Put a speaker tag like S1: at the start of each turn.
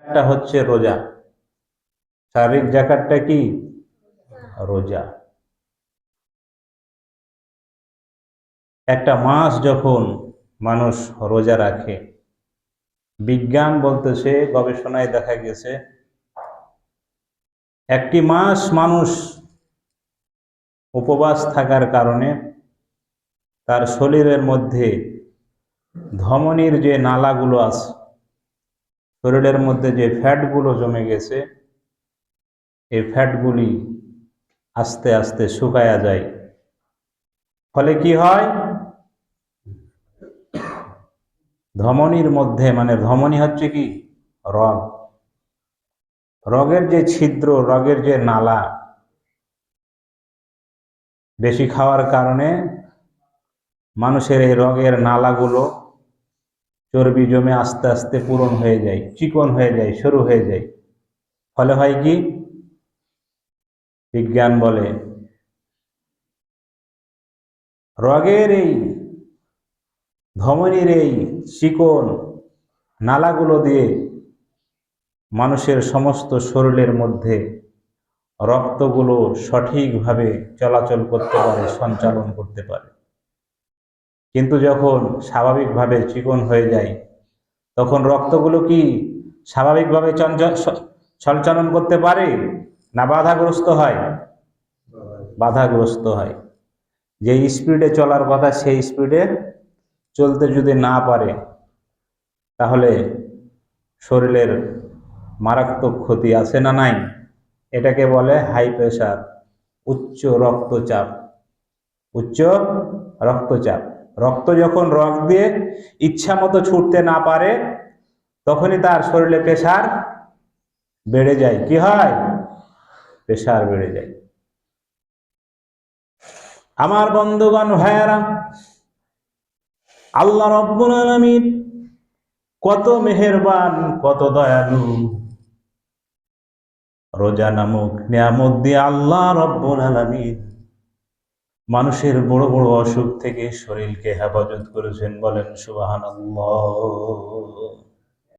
S1: একটা হচ্ছে রোজা। শারীরিক জাকাতটা কি? রোজা। একটা মাস যখন মানুষ রোজা রাখে, বিজ্ঞান বলতেছে, গবেষণায় দেখা গেছে, একটি মাস মানুষ উপবাস থাকার কারণে তার শরীরের মধ্যে ধমনীর যে নালাগুলো আছে, শরীরের মধ্যে যে ফ্যাটগুলো জমে গেছে, এই ফ্যাটগুলি আস্তে আস্তে শুকায়া যায়। ফলে কি হয়? ধমনীর মধ্যে, মানে ধমনী হচ্ছে কি রগ, রগের যে ছিদ্র, রগের যে নালা, বেশি খাওয়ার কারণে মানুষের এই রগের নালাগুলো চর্বি জমে আস্তে আস্তে পূরণ হয়ে যায়, চিকন হয়ে যায়, সরু হয়ে যায়। ফলে হয় কি? বিজ্ঞান বলে রগের এই ধমনীর এই চিকন নালাগুলো দিয়ে মানুষের সমস্ত শরীরের মধ্যে রক্তগুলো সঠিকভাবে চলাচল করতে পারে, সঞ্চালন করতে পারে। কিন্তু যখন স্বাভাবিকভাবে চিকন হয়ে যায়, তখন রক্তগুলো কি স্বাভাবিকভাবে সঞ্চালন করতে পারে না বাধাগ্রস্ত হয়? বাধাগ্রস্ত হয়। যে স্পিডে চলার কথা সেই স্পিডে চলতে যদি না পারে, তাহলে শরীরের মারাত্মক ক্ষতি আছে না নাই? এটাকে বলে হাই প্রেশার, উচ্চ রক্তচাপ। উচ্চ রক্তচাপ, রক্ত যখন রগ দিয়ে ইচ্ছা মতো ছুটতে না পারে, তখনই তার শরীরে প্রেশার বেড়ে যায়। কি হয়? প্রেশার বেড়ে যায়। আমার বন্ধুগণ, ভাইয়েরা, আল্লাহ রব্বুল আলামিন কত মেহেরবান, কত দয়ালু। রোজা নামক নিয়ামত দিয়ে আল্লাহ রব্বুল আলামিন মানুষের বড় বড় অসুখ থেকে শরীরকে হেফাজত করেছেন। বলেন সুবহানাল্লাহ।